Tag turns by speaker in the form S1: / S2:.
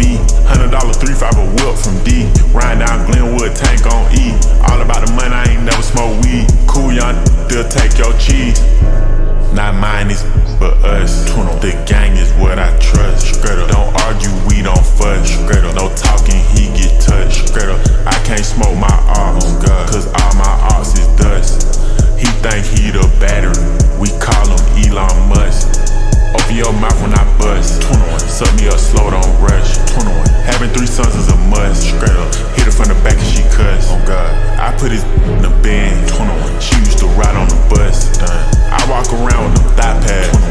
S1: V. $100 3-5 a whip from D. Riding down Glenwood, tank on E. All about the money, I ain't never smoke weed. Cool young, they'll take your cheese. Not mine, it's but us. The gang is what I trust. Don't argue, we don't fuss. No talking, he get touched. I can't smoke my ops, cause all my ops is dust. He think he the battery, we call him Elon Musk. Open your mouth when I bust. Suck me up slow, don't rush. Having 3 sons is a must. Hit her from the back and she cuss. I put his in the band. She used to ride on the bus. I walk around with them thigh pads.